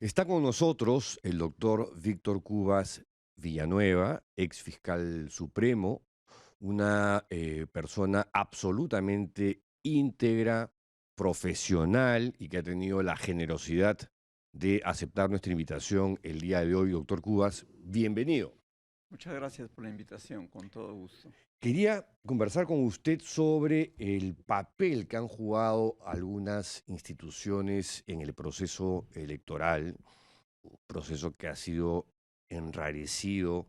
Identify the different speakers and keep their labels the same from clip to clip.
Speaker 1: Está con nosotros el doctor Víctor Cubas Villanueva, ex fiscal supremo, una persona absolutamente íntegra, profesional y que ha tenido la generosidad de aceptar nuestra invitación el día de hoy. Doctor Cubas, bienvenido.
Speaker 2: Muchas gracias por la invitación, con todo gusto.
Speaker 1: Quería conversar con usted sobre el papel que han jugado algunas instituciones en el proceso electoral, un proceso que ha sido enrarecido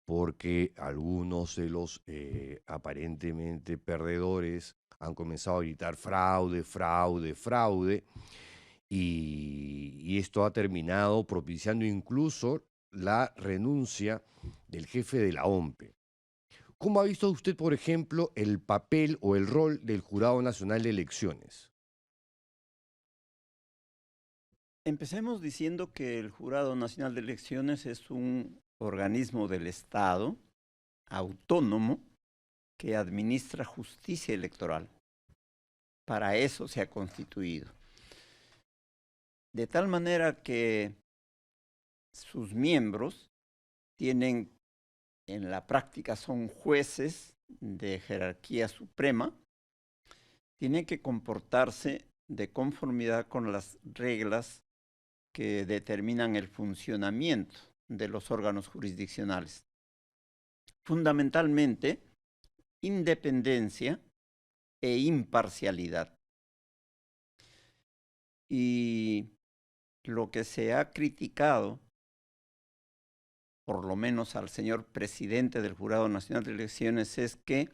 Speaker 1: porque algunos de los aparentemente perdedores han comenzado a gritar fraude, fraude, fraude, y esto ha terminado propiciando incluso la renuncia del jefe de la OMPE. ¿Cómo ha visto usted, por ejemplo, el papel o el rol del Jurado Nacional de Elecciones?
Speaker 2: Empecemos diciendo que el Jurado Nacional de Elecciones es un organismo del Estado autónomo que administra justicia electoral. Para eso se ha constituido. De tal manera que sus miembros tienen, en la práctica son jueces de jerarquía suprema, tienen que comportarse de conformidad con las reglas que determinan el funcionamiento de los órganos jurisdiccionales. Fundamentalmente, independencia e imparcialidad. Y lo que se ha criticado, por lo menos al señor presidente del Jurado Nacional de Elecciones, es que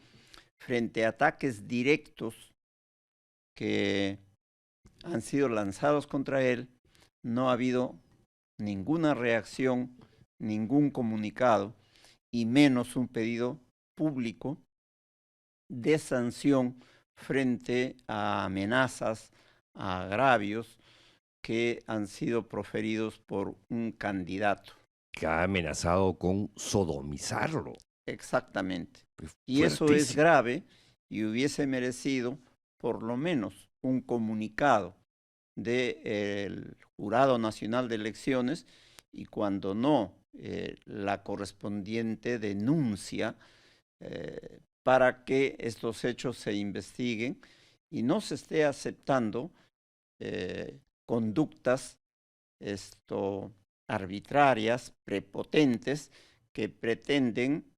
Speaker 2: frente a ataques directos que han sido lanzados contra él, no ha habido ninguna reacción, ningún comunicado, y menos un pedido público de sanción frente a amenazas, a agravios que han sido proferidos por un candidato.
Speaker 1: Que ha amenazado con sodomizarlo.
Speaker 2: Exactamente.
Speaker 1: Pues,
Speaker 2: Y eso es
Speaker 1: fuertísimo.
Speaker 2: grave y hubiese merecido por lo menos un comunicado del Jurado Nacional de Elecciones y cuando no, la correspondiente denuncia para que estos hechos se investiguen y no se esté aceptando conductas arbitrarias, prepotentes, que pretenden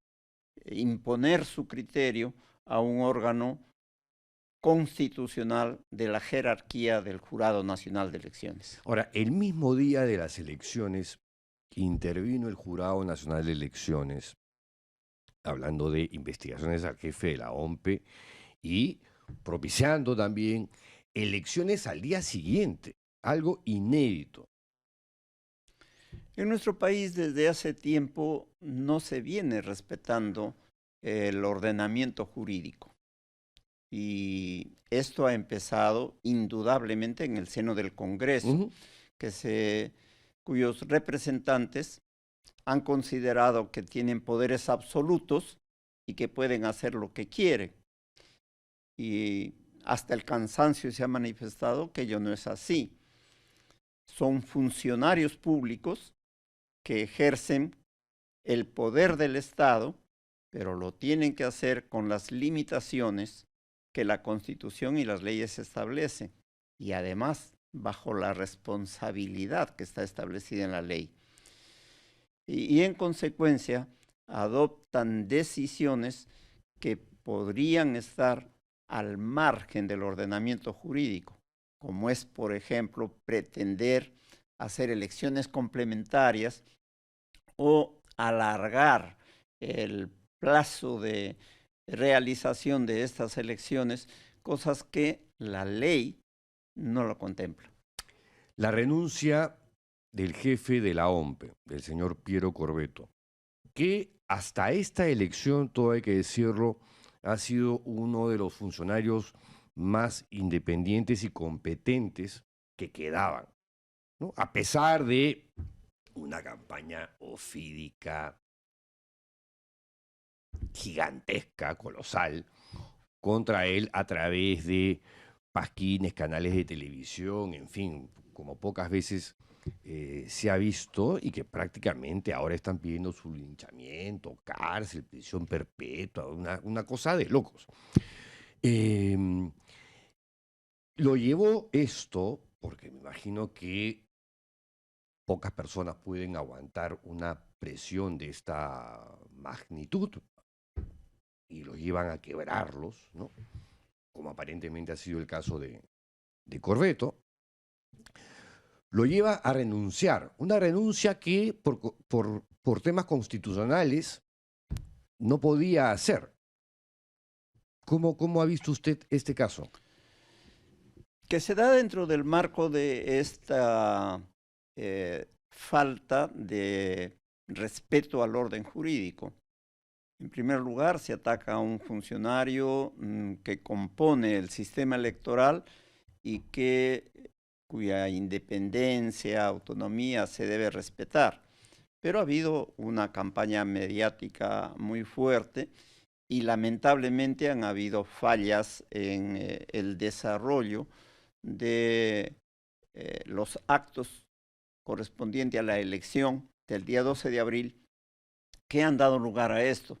Speaker 2: imponer su criterio a un órgano constitucional de la jerarquía del Jurado Nacional de Elecciones.
Speaker 1: Ahora, el mismo día de las elecciones intervino el Jurado Nacional de Elecciones, hablando de investigaciones al jefe de la OMPE y propiciando también elecciones al día siguiente, algo inédito.
Speaker 2: En nuestro país desde hace tiempo no se viene respetando el ordenamiento jurídico y esto ha empezado indudablemente en el seno del Congreso,
Speaker 1: Ujú.
Speaker 2: cuyos representantes han considerado que tienen poderes absolutos y que pueden hacer lo que quieren. Y hasta el cansancio se ha manifestado que ello no es así. Son funcionarios públicos que ejercen el poder del Estado, pero lo tienen que hacer con las limitaciones que la Constitución y las leyes establecen, y además bajo la responsabilidad que está establecida en la ley. Y en consecuencia adoptan decisiones que podrían estar al margen del ordenamiento jurídico, como es, por ejemplo, pretender hacer elecciones complementarias o alargar el plazo de realización de estas elecciones, cosas que la ley no lo contempla.
Speaker 1: La renuncia del jefe de la OMPE, del señor Piero Corbeto, que hasta esta elección, todo hay que decirlo, ha sido uno de los funcionarios más independientes y competentes que quedaban, ¿no? A pesar de una campaña ofídica gigantesca, colosal, contra él a través de pasquines, canales de televisión, en fin, como pocas veces se ha visto, y que prácticamente ahora están pidiendo su linchamiento, cárcel, prisión perpetua, una cosa de locos. Em, lo llevó esto porque me imagino que pocas personas pueden aguantar una presión de esta magnitud y los llevan a quebrarlos, ¿no? Como aparentemente ha sido el caso de Corvetto. Lo lleva a renunciar, una renuncia que por temas constitucionales no podía hacer. ¿Cómo ha visto usted este caso?
Speaker 2: Que se da dentro del marco de esta falta de respeto al orden jurídico. En primer lugar, se ataca a un funcionario que compone el sistema electoral y cuya independencia, autonomía se debe respetar. Pero ha habido una campaña mediática muy fuerte y lamentablemente han habido fallas en el desarrollo de los actos correspondientes a la elección del día 12 de abril que han dado lugar a esto.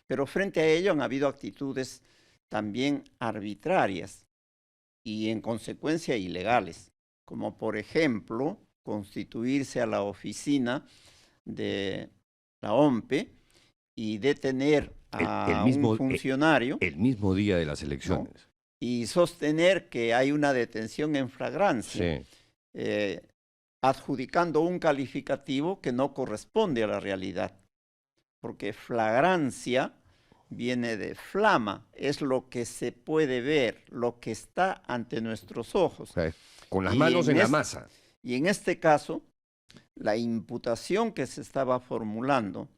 Speaker 2: Pero frente a ello han habido actitudes también arbitrarias y en consecuencia ilegales, como por ejemplo constituirse a la oficina de la OMPE y detener a un funcionario.
Speaker 1: El mismo día de las elecciones.
Speaker 2: ¿No? Y sostener que hay una detención en flagrancia,
Speaker 1: Sí.
Speaker 2: Adjudicando un calificativo que no corresponde a la realidad. Porque flagrancia viene de flama, es lo que se puede ver, lo que está ante nuestros ojos.
Speaker 1: Okay. Con las manos en la masa.
Speaker 2: Y en este caso, la imputación que se estaba formulando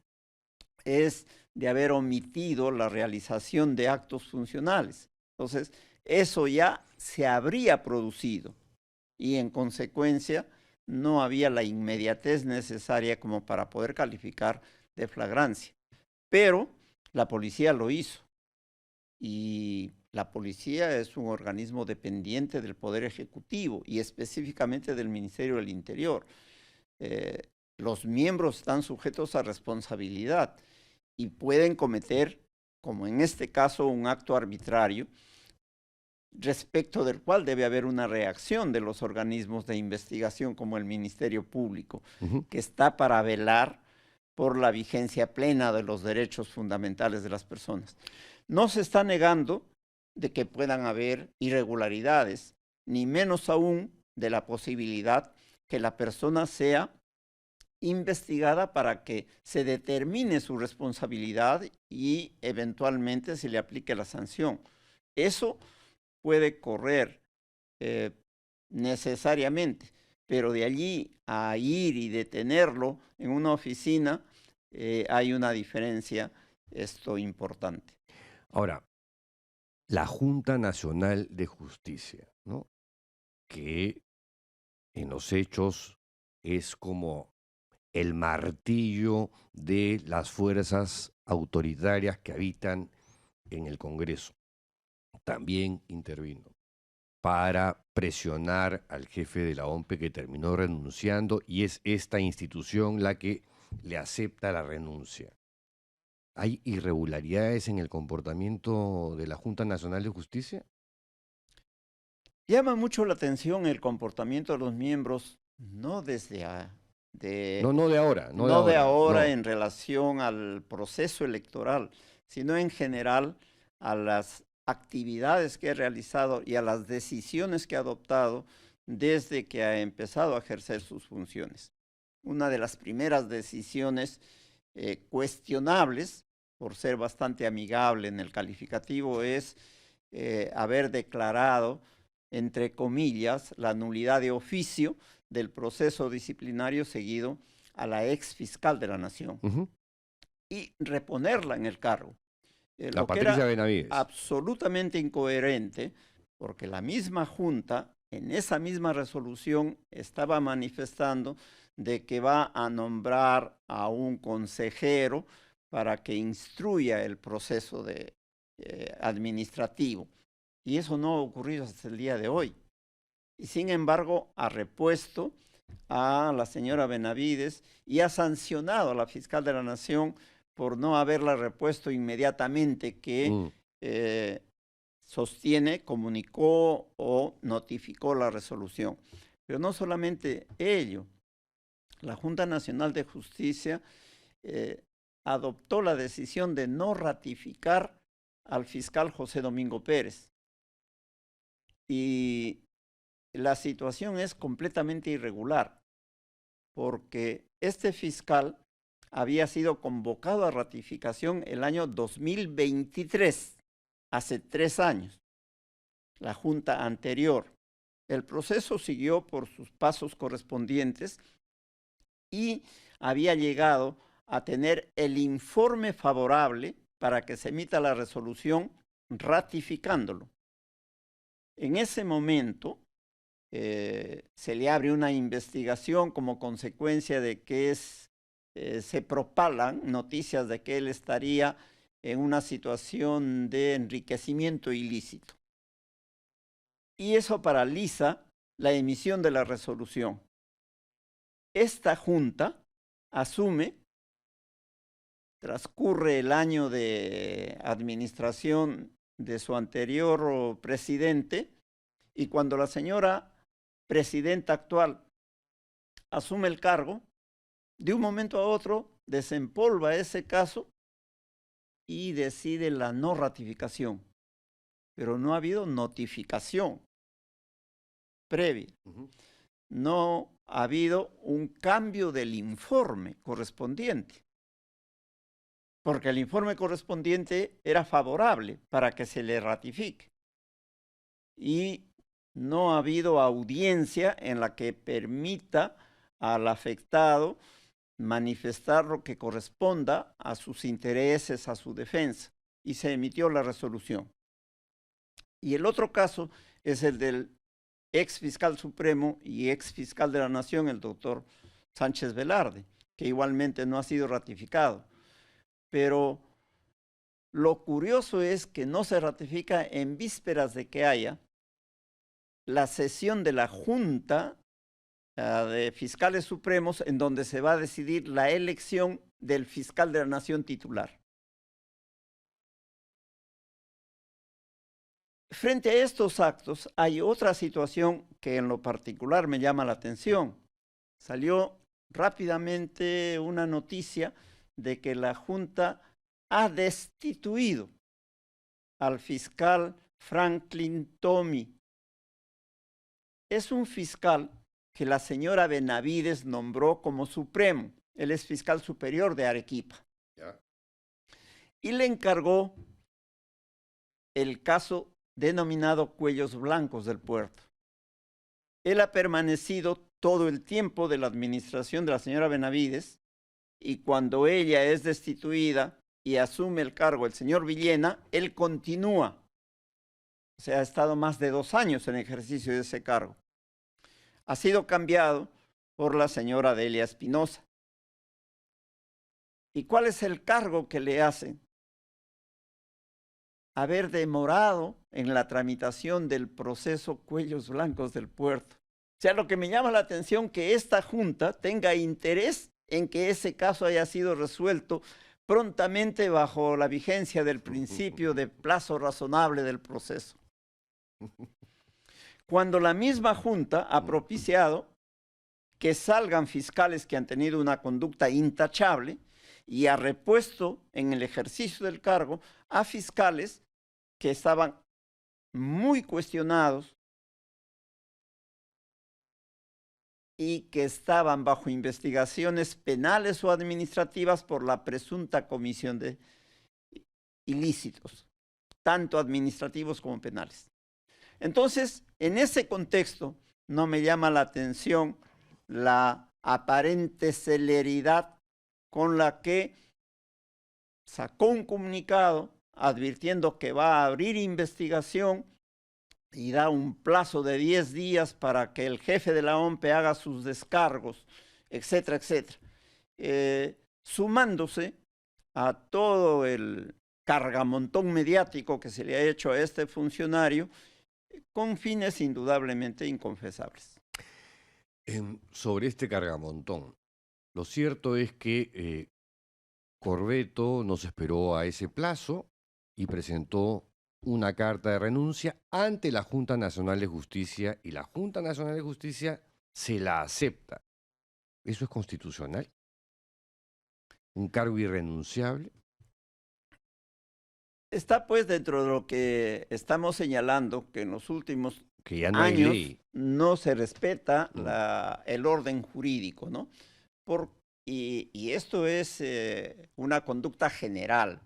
Speaker 2: es de haber omitido la realización de actos funcionales. Entonces, eso ya se habría producido y en consecuencia no había la inmediatez necesaria como para poder calificar de flagrancia. Pero la policía lo hizo y la policía es un organismo dependiente del Poder Ejecutivo y específicamente del Ministerio del Interior. Los miembros están sujetos a responsabilidad y pueden cometer, como en este caso, un acto arbitrario respecto del cual debe haber una reacción de los organismos de investigación como el Ministerio Público, que está para velar por la vigencia plena de los derechos fundamentales de las personas. No se está negando de que puedan haber irregularidades, ni menos aún de la posibilidad que la persona sea investigada para que se determine su responsabilidad y eventualmente se le aplique la sanción. Eso puede correr necesariamente, pero de allí a ir y detenerlo en una oficina hay una diferencia importante.
Speaker 1: Ahora, la Junta Nacional de Justicia, ¿no? Que en los hechos es como el martillo de las fuerzas autoritarias que habitan en el Congreso, también intervino para presionar al jefe de la OMPE, que terminó renunciando, y es esta institución la que le acepta la renuncia. ¿Hay irregularidades en el comportamiento de la Junta Nacional de Justicia?
Speaker 2: Llama mucho la atención el comportamiento de los miembros, no desde
Speaker 1: No de ahora,
Speaker 2: en relación al proceso electoral, sino en general a las actividades que ha realizado y a las decisiones que ha adoptado desde que ha empezado a ejercer sus funciones. Una de las primeras decisiones cuestionables, por ser bastante amigable en el calificativo, es haber declarado, entre comillas, la nulidad de oficio del proceso disciplinario seguido a la ex fiscal de la Nación y reponerla en el cargo.
Speaker 1: La Patricia Benavides.
Speaker 2: Absolutamente incoherente, porque la misma Junta, en esa misma resolución, estaba manifestando de que va a nombrar a un consejero para que instruya el proceso administrativo. Y eso no ha ocurrido hasta el día de hoy. y sin embargo ha repuesto a la señora Benavides y ha sancionado a la fiscal de la Nación por no haberla repuesto inmediatamente, que sostiene, comunicó o notificó la resolución. Pero no solamente ello, la Junta Nacional de Justicia adoptó la decisión de no ratificar al fiscal José Domingo Pérez. Y la situación es completamente irregular, porque este fiscal había sido convocado a ratificación el año 2023, hace 3 años, la junta anterior. El proceso siguió por sus pasos correspondientes y había llegado a tener el informe favorable para que se emita la resolución ratificándolo. En ese momento se le abre una investigación como consecuencia de que se propalan noticias de que él estaría en una situación de enriquecimiento ilícito. Y eso paraliza la emisión de la resolución. Esta junta asume, transcurre el año de administración de su anterior presidente, y cuando la señora presidenta actual asume el cargo, de un momento a otro desempolva ese caso y decide la no ratificación. Pero no ha habido notificación previa. No ha habido un cambio del informe correspondiente, porque el informe correspondiente era favorable para que se le ratifique. Y no ha habido audiencia en la que permita al afectado manifestar lo que corresponda a sus intereses, a su defensa, y se emitió la resolución. Y el otro caso es el del ex fiscal supremo y ex fiscal de la Nación, el doctor Sánchez Velarde, que igualmente no ha sido ratificado. Pero lo curioso es que no se ratifica en vísperas de que haya la sesión de la Junta de Fiscales Supremos, en donde se va a decidir la elección del fiscal de la Nación titular. Frente a estos actos, hay otra situación que en lo particular me llama la atención. Salió rápidamente una noticia de que la Junta ha destituido al fiscal Franklin Tommy. Es un fiscal que la señora Benavides nombró como supremo. Él es fiscal superior de Arequipa. Y le encargó el caso denominado Cuellos Blancos del Puerto. Él ha permanecido todo el tiempo de la administración de la señora Benavides, y cuando ella es destituida y asume el cargo el señor Villena, él continúa. O sea, ha estado más de 2 años en ejercicio de ese cargo. Ha sido cambiado por la señora Delia Espinosa. ¿Y cuál es el cargo que le hacen? Haber demorado en la tramitación del proceso Cuellos Blancos del Puerto. O sea, lo que me llama la atención es que esta junta tenga interés en que ese caso haya sido resuelto prontamente bajo la vigencia del principio de plazo razonable del proceso. Cuando la misma junta ha propiciado que salgan fiscales que han tenido una conducta intachable y ha repuesto en el ejercicio del cargo a fiscales que estaban muy cuestionados y que estaban bajo investigaciones penales o administrativas por la presunta comisión de ilícitos, tanto administrativos como penales. Entonces, en ese contexto, no me llama la atención la aparente celeridad con la que sacó un comunicado advirtiendo que va a abrir investigación y da un plazo de 10 días para que el jefe de la OMPE haga sus descargos, etcétera, etcétera. Sumándose a todo el cargamontón mediático que se le ha hecho a este funcionario, con fines indudablemente inconfesables.
Speaker 1: Sobre este cargamontón, lo cierto es que Corvetto no se esperó a ese plazo y presentó una carta de renuncia ante la Junta Nacional de Justicia y la Junta Nacional de Justicia se la acepta. ¿Eso es constitucional? ¿Un cargo irrenunciable?
Speaker 2: Está pues dentro de lo que estamos señalando, que en los últimos
Speaker 1: Que ya no hay
Speaker 2: años
Speaker 1: ley.
Speaker 2: no se respeta
Speaker 1: Mm.
Speaker 2: el orden jurídico, ¿no? Y esto es una conducta general.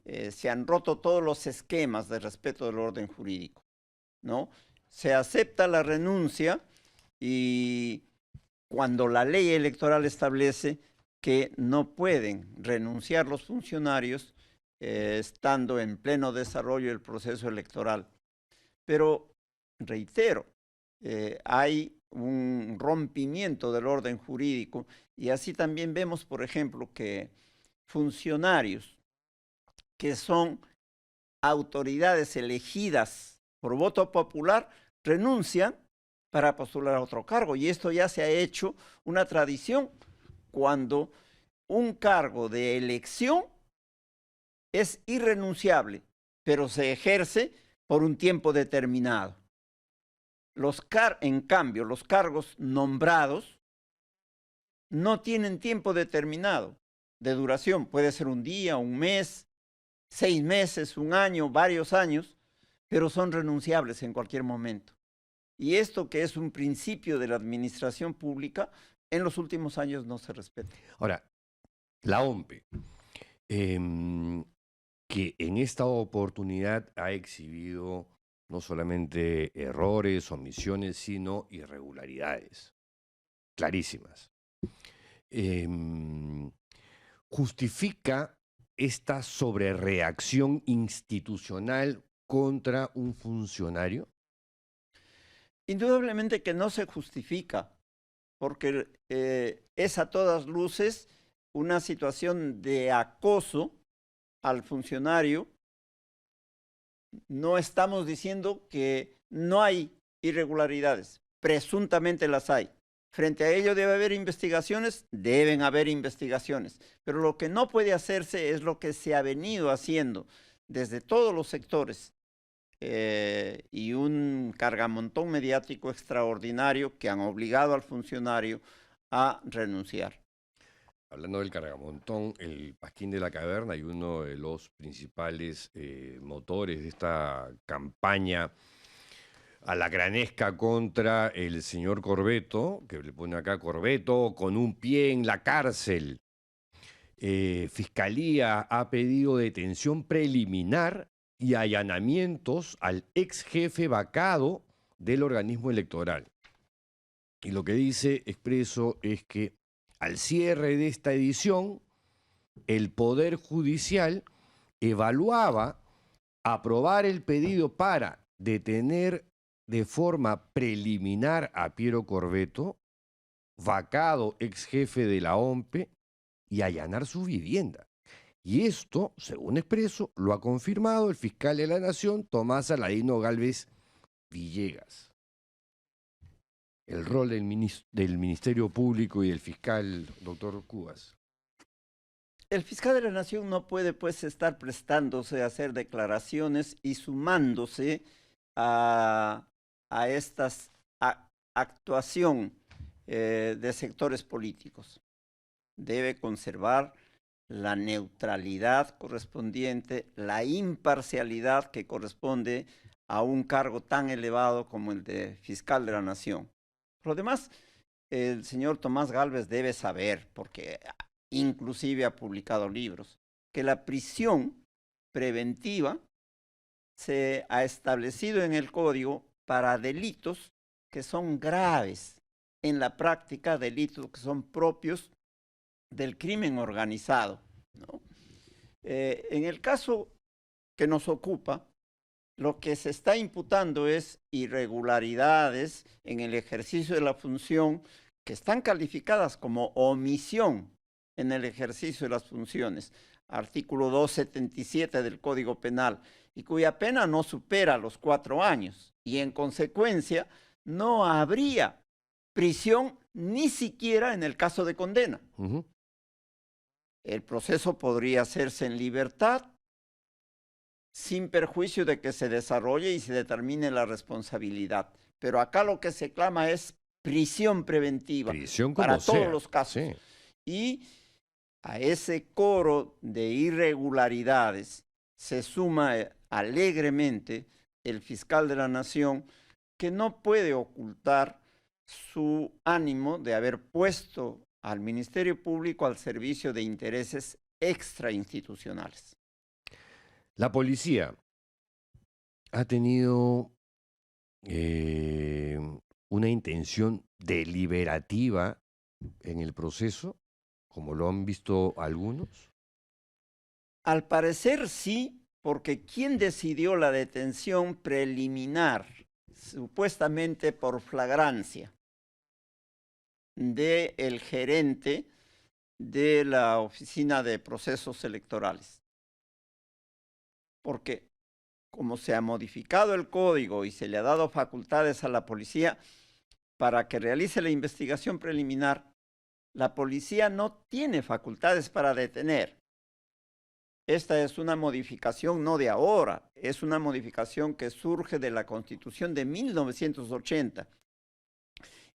Speaker 2: Se han roto todos los esquemas de respeto del orden jurídico, ¿no? Se acepta la renuncia y cuando la ley electoral establece que no pueden renunciar los funcionarios estando en pleno desarrollo del proceso electoral. Pero, reitero, hay un rompimiento del orden jurídico y así también vemos, por ejemplo, que funcionarios que son autoridades elegidas por voto popular renuncian para postular a otro cargo. Y esto ya se ha hecho una tradición cuando un cargo de elección es irrenunciable, pero se ejerce por un tiempo determinado. En cambio, los cargos nombrados no tienen tiempo determinado de duración. Puede ser un día, un mes, 6 meses, un año, varios años, pero son renunciables en cualquier momento. Y esto, que es un principio de la administración pública, en los últimos años no se respeta.
Speaker 1: Ahora, la OMPE, que en esta oportunidad ha exhibido no solamente errores, omisiones, sino irregularidades clarísimas. ¿Justifica esta sobrereacción institucional contra un funcionario?
Speaker 2: Indudablemente que no se justifica, porque es a todas luces una situación de acoso al funcionario. No estamos diciendo que no hay irregularidades, presuntamente las hay. Frente a ello debe haber investigaciones, deben haber investigaciones, pero lo que no puede hacerse es lo que se ha venido haciendo desde todos los sectores y un cargamontón mediático extraordinario que han obligado al funcionario a renunciar.
Speaker 1: Hablando del cargamontón, el Pasquín de la Caverna y uno de los principales motores de esta campaña alacranesca contra el señor Corvetto, que le pone acá Corvetto con un pie en la cárcel. Fiscalía ha pedido detención preliminar y allanamientos al ex jefe vacado del organismo electoral. Y lo que dice Expreso es que al cierre de esta edición, el Poder Judicial evaluaba aprobar el pedido para detener de forma preliminar a Piero Corvetto, vacado ex jefe de la OMPE, y allanar su vivienda. Y esto, según Expreso, lo ha confirmado el fiscal de la Nación, Tomás Aladino Gálvez Villegas. El rol del Ministerio Público y del fiscal, doctor Cubas.
Speaker 2: El fiscal de la Nación no puede pues estar prestándose a hacer declaraciones y sumándose a esta actuación de sectores políticos. Debe conservar la neutralidad correspondiente, la imparcialidad que corresponde a un cargo tan elevado como el de fiscal de la Nación. Por lo demás, el señor Tomás Gálvez debe saber, porque inclusive ha publicado libros, que la prisión preventiva se ha establecido en el código para delitos que son graves, en la práctica delitos que son propios del crimen organizado, ¿no? En el caso que nos ocupa, lo que se está imputando es irregularidades en el ejercicio de la función que están calificadas como omisión en el ejercicio de las funciones, artículo 277 del Código Penal, y cuya pena no supera los 4 años, y en consecuencia no habría prisión ni siquiera en el caso de condena. El proceso podría hacerse en libertad, sin perjuicio de que se desarrolle y se determine la responsabilidad. Pero acá lo que se clama es prisión preventiva para todos los casos. Sí. Y a ese coro de irregularidades se suma alegremente el fiscal de la Nación, que no puede ocultar su ánimo de haber puesto al Ministerio Público al servicio de intereses extrainstitucionales.
Speaker 1: La policía ha tenido una intención deliberativa en el proceso, como lo han visto algunos.
Speaker 2: Al parecer sí, porque quien decidió la detención preliminar, supuestamente por flagrancia, del gerente de la Oficina de Procesos Electorales. Porque como se ha modificado el código y se le ha dado facultades a la policía para que realice la investigación preliminar, la policía no tiene facultades para detener. Esta es una modificación no de ahora, es una modificación que surge de la Constitución de 1980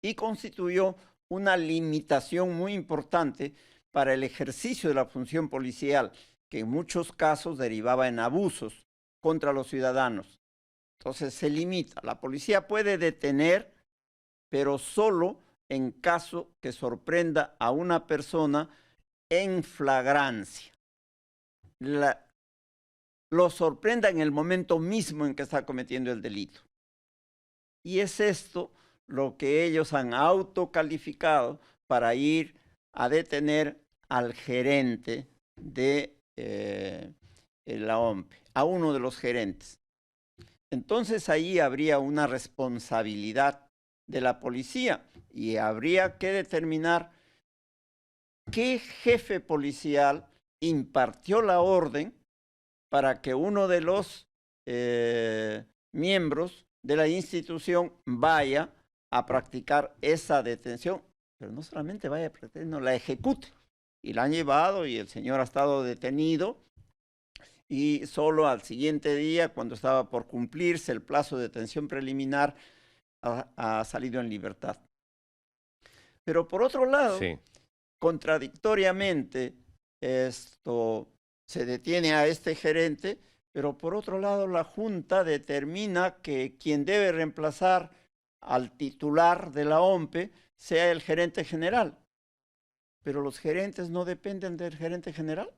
Speaker 2: y constituyó una limitación muy importante para el ejercicio de la función policial, que en muchos casos derivaba en abusos contra los ciudadanos. Entonces se limita. La policía puede detener, pero solo en caso que sorprenda a una persona en flagrancia. Lo sorprenda en el momento mismo en que está cometiendo el delito. Y es esto lo que ellos han autocalificado para ir a detener al gerente de la OMPE, a uno de los gerentes. Entonces ahí habría una responsabilidad de la policía y habría que determinar qué jefe policial impartió la orden para que uno de los miembros de la institución vaya a practicar esa detención, pero no solamente vaya a practicar, no la ejecute. Y la han llevado y el señor ha estado detenido y solo al siguiente día, cuando estaba por cumplirse el plazo de detención preliminar, ha salido en libertad. Pero por otro lado, sí, contradictoriamente, se detiene a este gerente, pero por otro lado la Junta determina que quien debe reemplazar al titular de la OMPE sea el gerente general. Pero los gerentes no dependen del gerente general.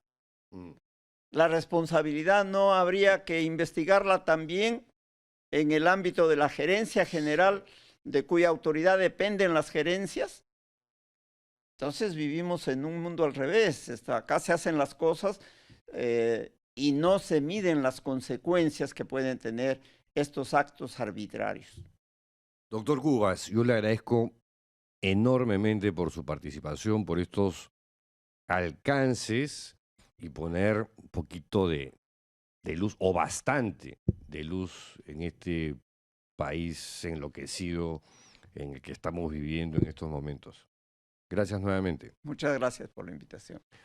Speaker 2: La responsabilidad no habría que investigarla también en el ámbito de la gerencia general, de cuya autoridad dependen las gerencias. Entonces vivimos en un mundo al revés. Acá se hacen las cosas y no se miden las consecuencias que pueden tener estos actos arbitrarios.
Speaker 1: Doctor Cubas, yo le agradezco enormemente por su participación, por estos alcances y poner un poquito de luz, o bastante de luz, en este país enloquecido en el que estamos viviendo en estos momentos. Gracias nuevamente.
Speaker 2: Muchas gracias por la invitación.